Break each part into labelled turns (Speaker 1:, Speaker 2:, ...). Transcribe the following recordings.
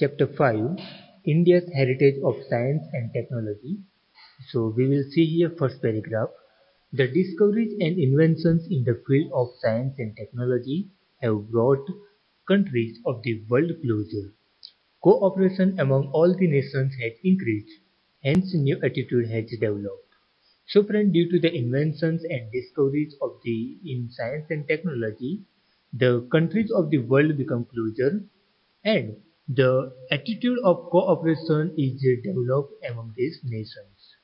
Speaker 1: Chapter 5, India's Heritage of Science and Technology. So we will see here first paragraph. The discoveries and inventions in the field of science and technology have brought countries of the world closer. Cooperation among all the nations has increased, hence new attitude has developed. So friend, due to the inventions and discoveries of the in science and technology, the countries of the world become closer and the attitude of cooperation is developed among these nations.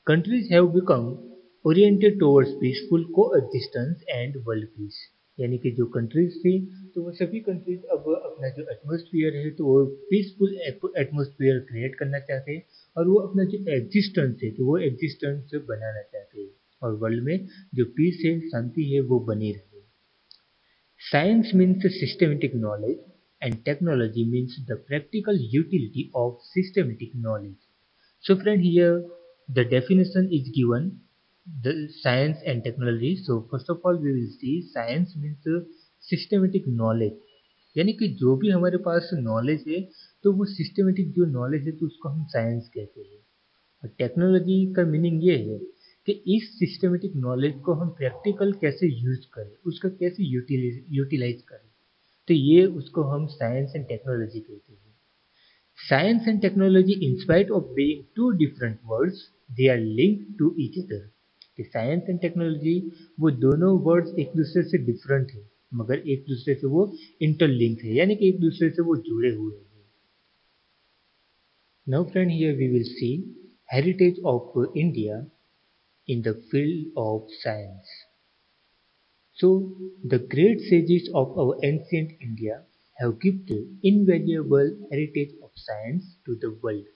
Speaker 1: Countries have become oriented towards peaceful coexistence and world peace. यानी कि जो countries थी तो वो सभी countries अब अपना जो एटमोसफियर है तो वो पीसफुल एटमोसफियर क्रिएट करना चाहते हैं और वो अपना जो एग्जिस्टेंस है तो वो एग्जिस्टेंस बनाना चाहते हैं और वर्ल्ड में जो पीस है शांति है वो बनी रहे. Science means systematic knowledge and technology means the practical utility of systematic knowledge. So friend, here the definition is given, the science and technology. So first of all we will see science means systematic knowledge. यानी कि जो भी हमारे पास knowledge है तो वो systematic जो knowledge है तो उसको हम साइंस कहते हैं. और टेक्नोलॉजी का मीनिंग ये है कि इस सिस्टमेटिक नॉलेज को हम प्रैक्टिकल कैसे यूज करें, उसका कैसे यूटिलाइज करें, तो ये उसको हम साइंस एंड टेक्नोलॉजी कहते हैं. Science and technology in spite of being two different words they are linked to each other. कि साइंस एंड टेक्नोलॉजी वो दोनों वर्ड्स एक दूसरे से डिफरेंट है मगर एक दूसरे से वो इंटरलिंक्ड है, यानी कि एक दूसरे से वो जुड़े हुए हैं. Now friend, here we will see heritage of India in the field of science. So the great sages of our ancient India have gifted invaluable heritage of science to the world.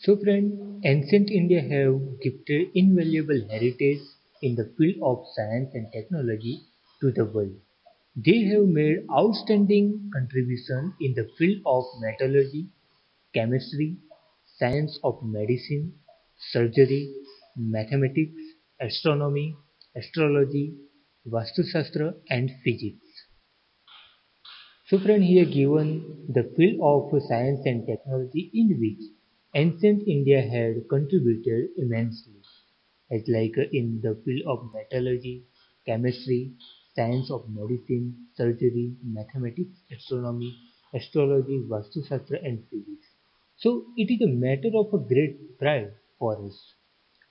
Speaker 1: So friend, ancient India have gifted invaluable heritage in the field of science and technology to the world. They have made outstanding contribution in the field of metallurgy, chemistry, science of medicine, surgery, mathematics, astronomy, astrology, Vastu and physics. So friend, here given the field of science and technology in which ancient India had contributed immensely, as like in the field of metallurgy, chemistry, science of medicine, surgery, mathematics, astronomy, astrology, Vastu and physics. So it is a matter of a great pride for us.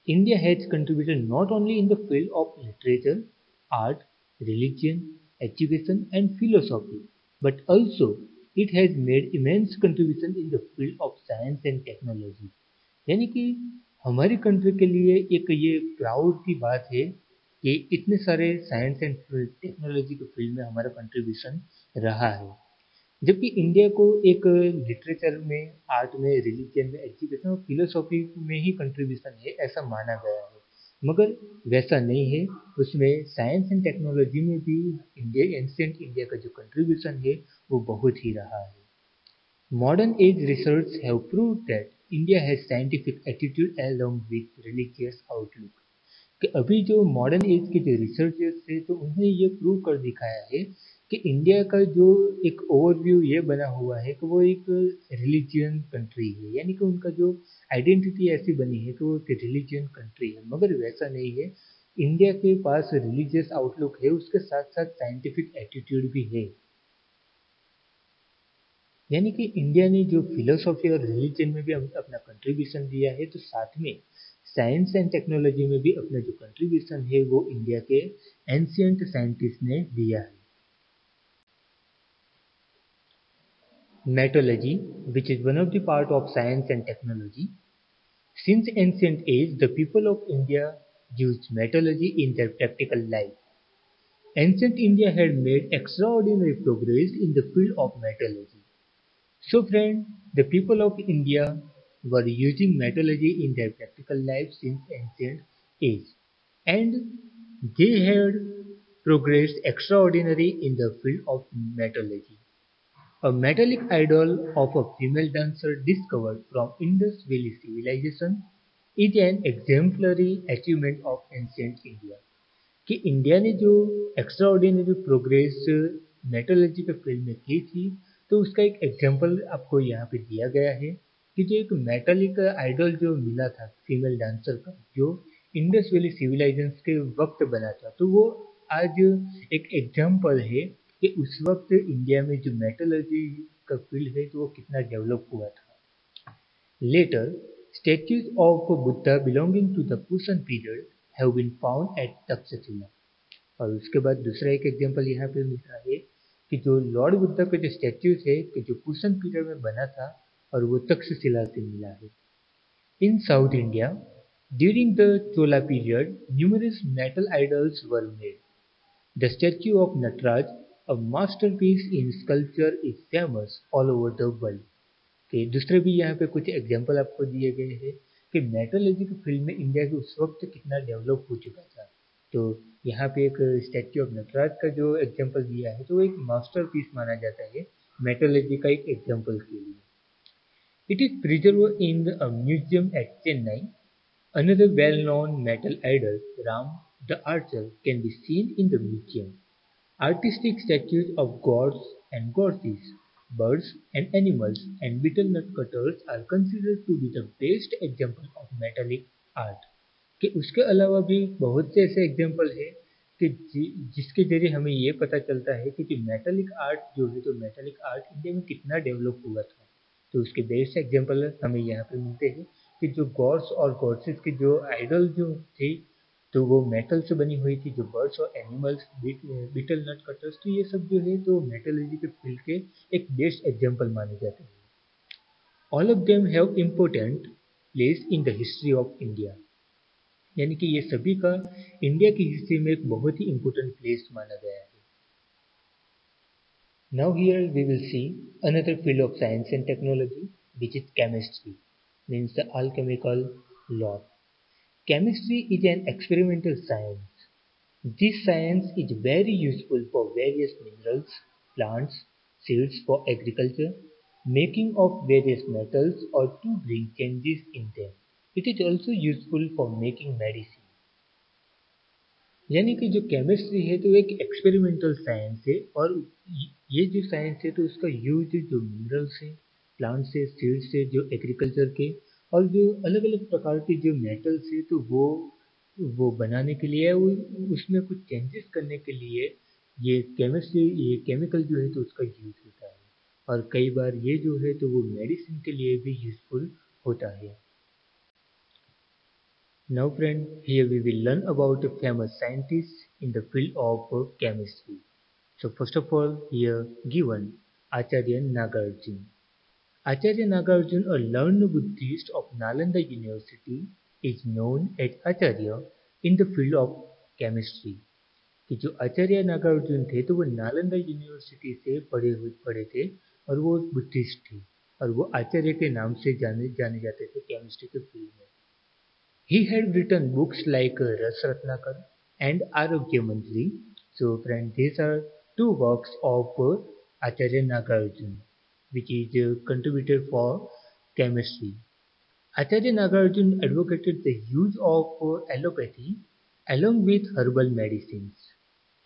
Speaker 1: India has contributed not only in the field of literature, art, religion, education and philosophy, but also it has made immense contribution in the field of science and technology. यानी कि हमारी country के लिए एक ये proud की बात है कि इतने सारे साइंस एंड टेक्नोलॉजी के फील्ड में हमारा कंट्रीब्यूशन रहा है. जबकि इंडिया को एक लिटरेचर में, आर्ट में, रिलीजन में, एजुकेशन और फिलोसॉफी में ही कंट्रीब्यूशन है ऐसा माना गया है, मगर वैसा नहीं है. उसमें साइंस एंड टेक्नोलॉजी में भी इंडिया, एंशिएंट इंडिया का जो कंट्रीब्यूशन है वो बहुत ही रहा है. Modern age research have proved that India has scientific attitude along with religious outlook. कि अभी जो मॉडर्न एज के जो रिसर्चर्स थे तो उन्होंने ये प्रूव कर दिखाया है कि इंडिया का जो एक ओवरव्यू ये बना हुआ है कि वो एक रिलीजियन कंट्री है, यानी कि उनका जो आइडेंटिटी ऐसी बनी है कि वो एक रिलीजियन कंट्री है, मगर वैसा नहीं है. इंडिया के पास रिलीजियस आउटलुक है, उसके साथ साथ साइंटिफिक एटीट्यूड भी है. यानी कि इंडिया ने जो फिलोसॉफी और रिलीजन में भी अपना कंट्रीब्यूशन दिया है, तो साथ में साइंस एंड टेक्नोलॉजी में भी अपना जो कंट्रीब्यूशन है वो इंडिया के एंशिएंट साइंटिस्ट ने दिया है. Metallurgy, which is one of the part of science and technology. Since ancient age, the people of India used metallurgy in their practical life. Ancient India had made extraordinary progress in the field of metallurgy. So friend, the people of India were using metallurgy in their practical life since ancient age, and they had progressed extraordinary in the field of metallurgy. A metallic idol of a female dancer discovered from Indus Valley civilization is an exemplary achievement of ancient India. कि India ने जो extra ordinary progress मेटोलॉजी के field में की थी तो उसका एक एग्जाम्पल आपको यहाँ पे दिया गया है कि जो एक मेटालिक आइडल जो मिला था फीमेल डांसर का, जो इंडस वैली सिविलाइजेशन के वक्त बना था, तो वो आज एक एग्जाम्पल है कि उस वक्त इंडिया में जो मेटलर्जी का फील्ड है तो वो कितना डेवलप हुआ था। Later, statues of Buddha belonging to the Kushan period have been found at Takshashila. और उसके बाद दूसरा एक एग्जाम्पल यहाँ पे मिल रहा है कि जो लॉर्ड बुद्धा का जो स्टैच्यूज है कि जो कुशन पीरियड में बना था और वो तक्षशिला से मिला है। In South India during the Chola period numerous metal idols were made. The statue of Nataraja, a masterpiece in sculpture, is famous all over the world. कि दूसरे भी यहाँ पे कुछ एग्जाम्पल आपको दिए गए हैं कि मेटलर्जी की फील्ड में इंडिया के उस वक्त कितना डेवलप हो चुका था। तो यहाँ पे एक स्टैच्यू ऑफ नटराज का जो एग्जाम्पल दिया है तो वो एक मास्टरपीस माना जाता है मेटलर्जी का एक एग्जाम्पल के लिए। It is preserve in a museum at Chennai. Another well-known metal idol, Ram the Archer, can be seen in the museum. Artistic statues of gods and goddesses, birds and animals, and betel nut cutters are considered to be the best example of metallic art. कि उसके अलावा भी बहुत से ऐसे example है कि जिसके जरिए हमें ये पता चलता है कि मेटालिक आर्ट जो है तो मेटालिक आर्ट इंडिया में कितना डेवलप हुआ था। तो उसके बेस्ट एग्जाम्पल हमें यहाँ पे मिलते हैं कि जो गॉड्स और गॉड्सेस की जो आइडल जो थी तो वो मेटल से बनी हुई थी, जो बर्ड्स और एनिमल्स, बीटल नट कटर्स, तो ये सब जो है तो मेटलर्जी के फील्ड के एक बेस्ट एग्जाम्पल माने जाते हैं। All of them have important place in the history of India. यानी कि ये सभी का इंडिया की हिस्ट्री में एक बहुत ही इम्पोर्टेंट प्लेस माना गया है। Now here we will see another field of science and technology, which is chemistry, means the alchemical law. Chemistry is an experimental science. This science is very useful for various minerals, plants, seeds for agriculture, making of various metals or to bring changes in them. It is also useful for making medicine. यानी कि जो chemistry है तो एक experimental science है और ये जो साइंस है तो उसका यूज जो मिनरल्स है, प्लांट से, सीड्स से, जो एग्रीकल्चर के और जो अलग अलग प्रकार के जो मेटल्स है तो वो बनाने के लिए, वो उसमें कुछ चेंजेस करने के लिए ये केमिस्ट्री, ये केमिकल जो है तो उसका यूज होता है। और कई बार ये जो है तो वो मेडिसिन के लिए भी यूजफुल होता है। Now friend, here we will learn about a famous scientist in the field of chemistry. So first of all, here given Acharya Nagarjuna. Acharya Nagarjuna, a learned Buddhist of Nalanda University, is known as Acharya in the field of chemistry. कि जो आचार्य नागार्जुन थे तो वो Nalanda university से पढ़े थे और वो बुद्धिस्ट थे और वो आचार्य के नाम से जाने जाते थे केमिस्ट्री के फील्ड में। He had written books like Ras Ratnakar and Arogya Mantri. So friends, these are two works of Acharya Nagarjuna, which is contributed for chemistry. Acharya Nagarjuna advocated the use of allopathy along with herbal medicines.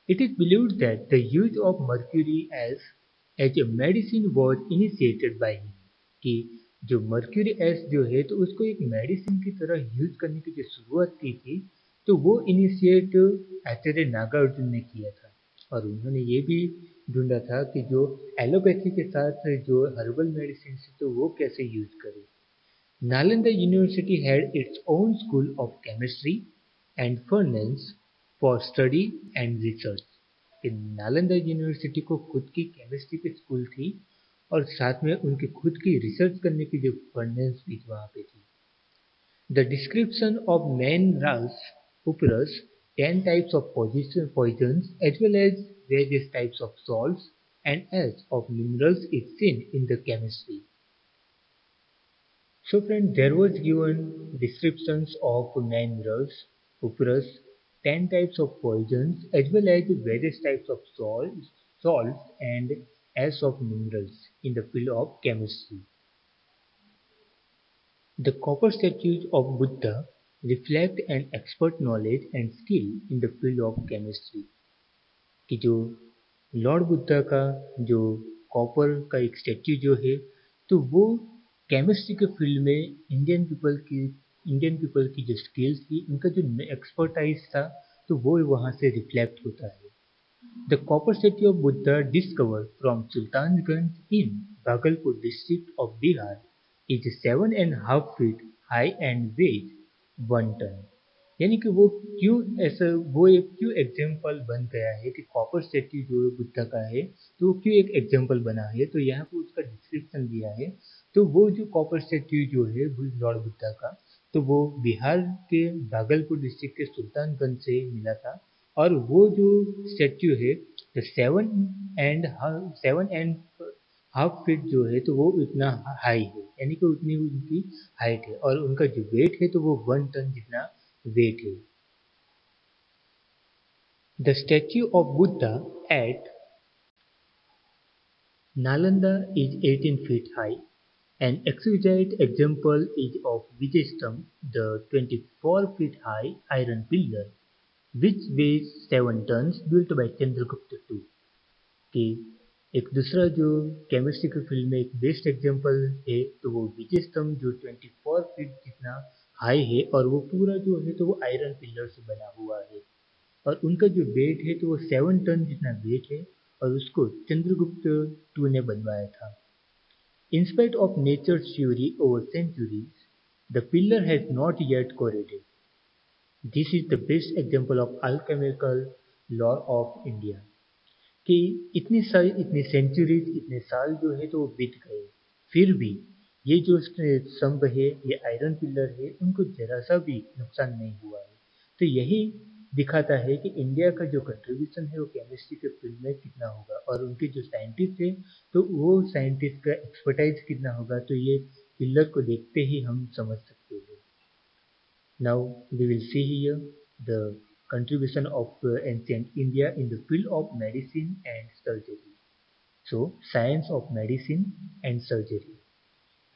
Speaker 1: It is believed that the use of mercury as a medicine was initiated by him. कि जो mercury S जो है तो उसको एक medicine की तरह use करने की जो शुरुआत की थी तो वो इनिशिएट आचार्य नागार्जुन ने किया था और उन्होंने ये भी ढूंढा था कि जो एलोपैथी के साथ जो हर्बल मेडिसिन है तो वो कैसे यूज करें। Nalanda university had its own school of chemistry and furnace for study and research. Nalanda university को खुद की केमिस्ट्री की स्कूल थी और साथ में उनकी खुद की रिसर्च करने की जो फर्नेस भी वहाँ पे थी। The description of minerals operas 10 types of poisons as well as various types of salts and as of minerals is seen in the chemistry. So friend, there was given descriptions of minerals, operas, 10 types of poisons as well as various types of salts and as of minerals in the field of chemistry. The copper statues of Buddha reflect an expert knowledge and skill in the field of chemistry. कि जो Lord Buddha का जो copper का एक statue जो है, तो वो केमिस्ट्री के फील्ड में इंडियन पीपल की जो स्किल्स थी, उनका जो एक्सपर्टाइज था, तो वो वहाँ से रिफ्लेक्ट होता है। The copper statue of Buddha discovered from Sultanganj in Bhagalpur district of Bihar is 7.5 feet high and weighs 1 ton। यानी कि वो क्यों ऐसा वो एक क्यों एग्जाम्पल बन गया है कि कॉपर स्टेच्यू जो बुद्धा का है, तो वो क्यों एक एग्जाम्पल बना है, तो यहाँ पे उसका डिस्क्रिप्शन दिया है। तो वो जो कॉपर स्टेच्यू जो है लॉर्ड बुद्धा का, तो वो बिहार के भागलपुर डिस्ट्रिक्ट के सुल्तानगंज से मिला था। और वो जो स्टेच्यू है, तो 7.5 फीट जो है, तो वो इतना हाई है, यानी कि उतनी उनकी हाइट है, और उनका जो वेट है, तो वो 1 टन जितना वेट है। The statue of Buddha at Nalanda is 18 feet high. An exquisite example is of Vijayastam, the 24 feet high iron pillar, which weighs 7 tons, built by Chandragupta II। कि एक दूसरा जो केमिस्ट्री के फील्ड में एक बेस्ट एग्जांपल है, तो वो विजय स्तंभ जो 24 फीट जितना हाई है, और वो पूरा जो है, तो वो आयरन पिलर से बना हुआ है, और उनका जो वेट है, तो वो 7 टन जितना वेट है, और उसको चंद्रगुप्त टू ने बनवाया था। In spite of nature's fury over centuries, the pillar has not yet corroded. This is the best example of alchemical lore of India। कि इतनी सेंचुरीज, इतने साल जो है, तो वो बीत गए, फिर भी ये जो स्तंभ है, ये आयरन पिलर है, उनको जरा सा भी नुकसान नहीं हुआ है। तो यही दिखाता है कि इंडिया का जो कंट्रीब्यूशन है, वो केमिस्ट्री के फील्ड में कितना होगा, और उनके जो साइंटिस्ट है, तो वो साइंटिस्ट का एक्सपर्टाइज कितना होगा, तो ये पिलर को देखते ही हम समझ सकते हैं। Now we will see here the contribution of ancient India in the field of medicine and surgery. So, science of medicine and surgery.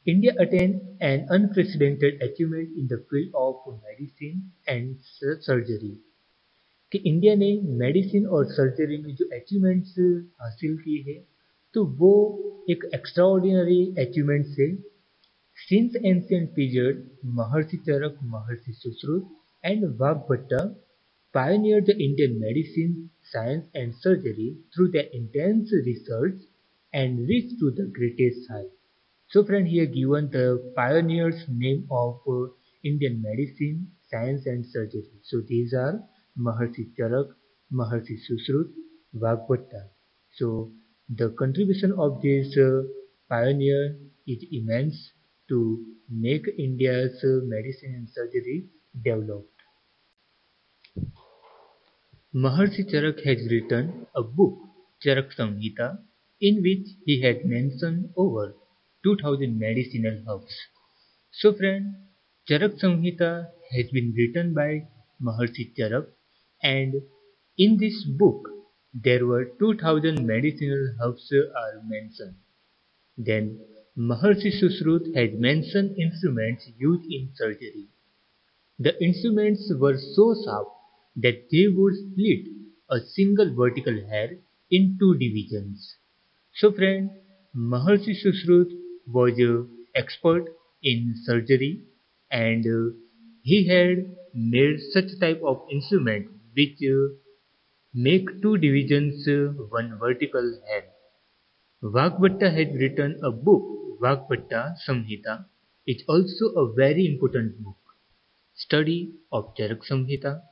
Speaker 1: India attained an unprecedented achievement in the field of medicine and surgery। कि India ने medicine और surgery में जो achievements हासिल की है, तो वो एक एक्स्ट्राऑर्डिनरी अचीवमेंट्स है। Since ancient period, Maharshi Charak, Maharshi Sushrut, and Vagbhatta pioneered the Indian medicine, science, and surgery through their intense research and reached to the greatest height. So, friend, here given the pioneers' name of Indian medicine, science, and surgery. So, these are Maharshi Charak, Maharshi Sushrut, Vagbhatta. So, the contribution of this pioneer is immense to make India's medicine and surgery developed. Maharshi Charak has written a book, Charak Samhita, in which he had mentioned over 2000 medicinal herbs. So friend, Charak Samhita has been written by Maharshi Charak, and in this book there were 2000 medicinal herbs are mentioned. Then Maharshi Sushrut has mentioned instruments used in surgery. The instruments were so sharp that they would split a single vertical hair in two divisions. So friend, Maharshi Sushrut was an expert in surgery, and he had made such type of instrument which make two divisions one vertical hair. Vagbhatta had written a book, Vagbhatta Samhita. It's also a very important book. Study of Charak Samhita,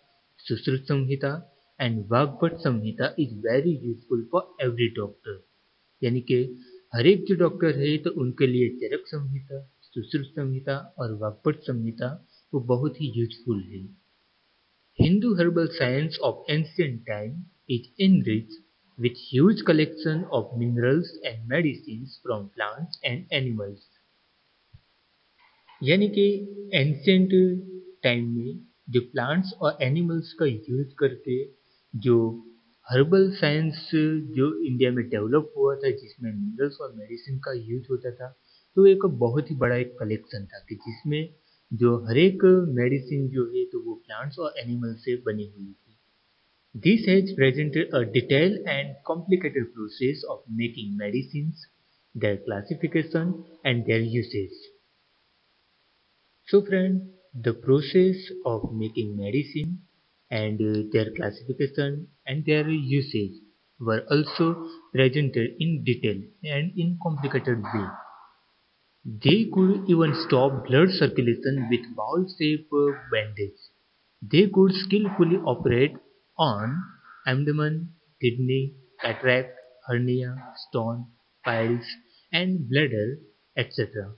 Speaker 1: Sushrut Samhita and Vagbhat Samhita is very useful for every doctor। यानी कि हर एक जो doctor है, तो उनके लिए चरक संहिता, सुश्रुत संहिता और वाग्भट संहिता वो बहुत ही यूजफुल है। Hindu herbal science of ancient time is enriched with huge collection of minerals and medicines from plants and animals। यानी कि एंशियंट टाइम में जो प्लांट्स और एनिमल्स का यूज करके जो हर्बल साइंस जो इंडिया में डेवलप हुआ था, जिसमें मिनरल्स और मेडिसिन का यूज होता था, तो एक बहुत ही बड़ा एक कलेक्शन था कि जिसमें जो हर एक मेडिसिन जो है, तो वो प्लांट्स और एनिमल से बनी हुई थी। This has presented a detailed and complicated process of making medicines, their classification and their usage. So friend, the process of making medicine and their classification and their usage were also presented in detail and in complicated way. They could even stop blood circulation with bowl-shaped bandage. They could skillfully operate on abdomen, kidney, cataract, hernia, stone, piles, and bladder, etc.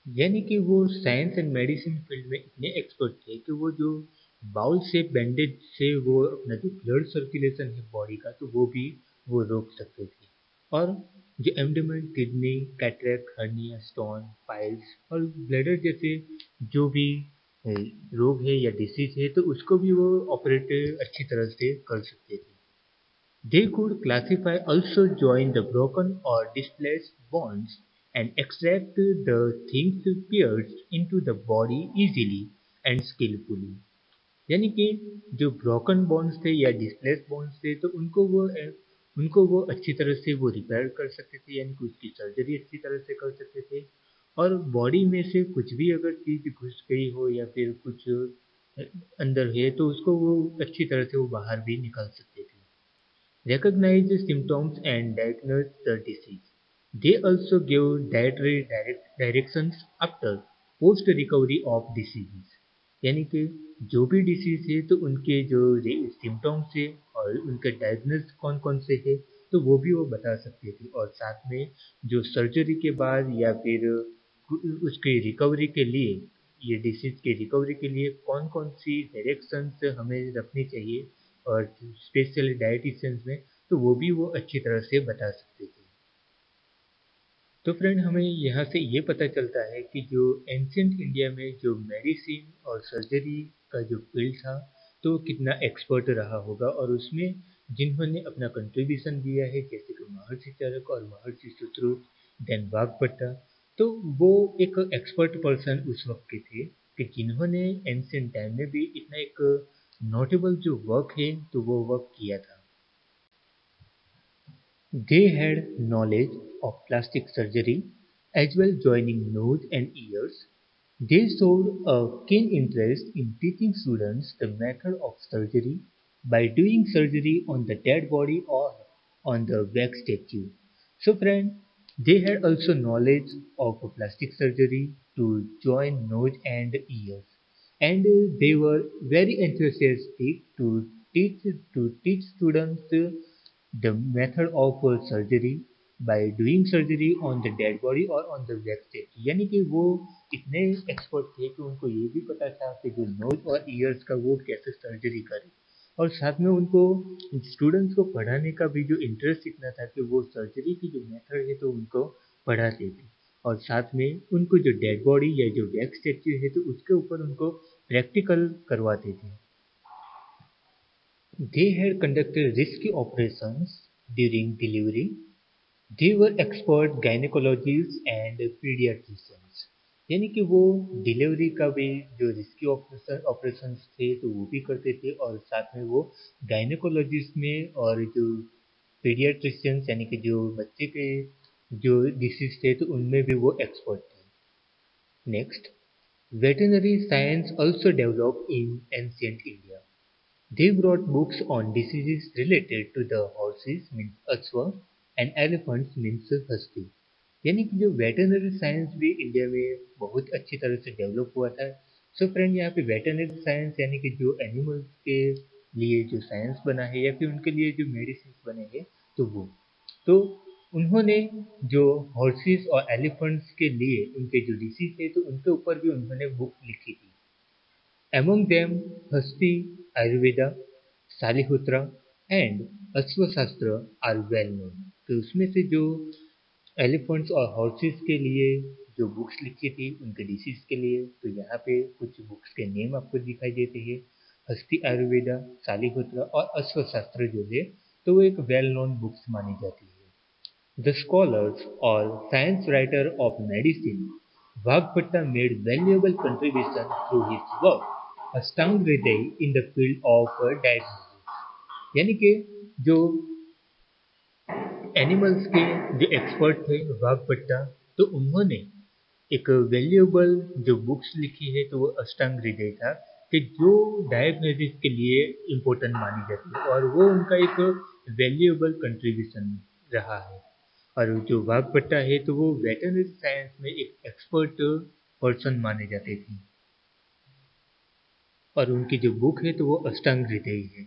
Speaker 1: यानी कि वो science and medicine field में इतने expert थे कि वो जो bowl से बैंडेज से वो अपना जो ब्लड सर्कुलेशन है बॉडी का तो वो भी वो रोक सकते थे और जो abdomen kidney cataract hernia stone piles और ब्लैडर जैसे जो भी ए, रोग है या डिसीज है तो उसको भी वो ऑपरेट अच्छी तरह से कर सकते थे. They could classify also join the broken or displaced bonds and extract the things pierced into the body easily and skillfully. यानी कि जो ब्रोकन बॉन्ड्स थे या डिस्प्लेस बॉन्ड्स थे तो उनको वो अच्छी तरह से वो रिपेयर कर सकते थे यानी कि उसकी सर्जरी अच्छी तरह से कर सकते थे और बॉडी में से कुछ भी अगर चीज घुस गई हो या फिर कुछ अंदर है तो उसको वो अच्छी तरह से वो बाहर भी निकाल सकते थे. Recognize the symptoms and diagnose the disease. They also give dietary directions after post recovery of diseases. यानी कि जो भी डिसीज है तो उनके जो सिम्टम्स है और उनके डायग्नोस कौन कौन से है तो वो भी वो बता सकते थे और साथ में जो सर्जरी के बाद या फिर उसकी रिकवरी के लिए ये डिसीज की रिकवरी के लिए कौन कौन सी डायरेक्शंस हमें रखनी चाहिए और स्पेशली डायटिशियंस में तो वो भी वो अच्छी तरह से बता सकते थे. तो फ्रेंड हमें यहाँ से ये पता चलता है कि जो एंशियंट इंडिया में जो मेडिसिन और सर्जरी का जो फील्ड था तो कितना एक्सपर्ट रहा होगा और उसमें जिन्होंने अपना कंट्रीब्यूशन दिया है जैसे कि महर्षि चरक और महर्षि सुश्रुत देन वाघभट्टा तो वो एक एक्सपर्ट पर्सन उस वक्त के थे कि जिन्होंने एंशियंट टाइम में भी इतना एक नोटेबल जो वर्क है तो वो वर्क किया था. They had knowledge of plastic surgery as well joining nose and ears. They showed a keen interest in teaching students the method of surgery by doing surgery on the dead body or on the wax statue. So friend, they had also knowledge of plastic surgery to join nose and ears. And they were very enthusiastic to teach students the method of surgery by doing surgery on the dead body or on the wax statue. यानी कि वो इतने expert थे कि उनको ये भी पता था कि जो नोज और ईयर्स का वो कैसे सर्जरी करे और साथ में उनको स्टूडेंट्स को पढ़ाने का भी जो इंटरेस्ट इतना था कि वो सर्जरी की जो मेथड है तो उनको पढ़ाते थे और साथ में उनको जो डेड बॉडी या जो वैक्स स्टैच्यू है तो उसके ऊपर उनको प्रैक्टिकल करवाते थे. They had conducted risky operations during delivery. They were expert gynecologists and pediatricians. यानी कि वो डिलीवरी का भी जो रिस्की ऑपरेशंस थे तो वो भी करते थे और साथ में वो गायनेकोलॉजिस्ट में और जो पीडियाट्रिशियंस यानी कि जो बच्चे के जो डिसीज थे तो उनमें भी वो एक्सपर्ट थे. Next, veterinary science also developed in ancient India. They wrote books on diseases related to the horses means अश्व and elephants means हस्ती. यानी कि जो वेटरनरी साइंस भी इंडिया में बहुत अच्छी तरह से डेवलप हुआ था. सो फ्रेंड यहाँ पे वेटरनरी साइंस यानी कि जो एनिमल्स के लिए जो साइंस बना है या फिर उनके लिए जो मेडिसिन बने हैं तो वो तो उन्होंने जो हॉर्सेस और एलिफेंट्स के लिए उनके जो डिसीज थे तो उनके ऊपर भी उन्होंने बुक लिखी थी. Among them, Hasti, Ayurveda, Salihotra and Ashwashastra are well known. तो उसमें से जो एलिफेंट्स और हॉर्सेस के लिए जो बुक्स लिखी थी उनके डिसीज के लिए तो यहाँ पे कुछ बुक्स के नेम आपको दिखाई देते हैं. हस्ती आयुर्वेदा, सालिहोत्रा और अश्वशास्त्र जो है तो वो एक वेल नोन बुक्स मानी जाती है. The scholars or science writer of medicine, Bhagavatta made valuable contribution through his work. अष्टांग हृदय in the field of diagnosis, यानी कि जो एनिमल्स के जो एक्सपर्ट थे वाघपट्टा, तो उन्होंने एक वैल्यूएबल जो बुक्स लिखी है तो वो अष्टांग हृदय था, कि जो डायग्नोसिस के लिए इम्पोर्टेंट मानी जाती है और वो उनका एक वैल्यूएबल कंट्रीब्यूशन रहा है। और जो वाघपट्टा है तो वो वेटरनरी साइंस में एक एक्सपर्ट पर्सन माने जाते थे और उनकी जो बुक है तो वो अष्टांग हृदय है।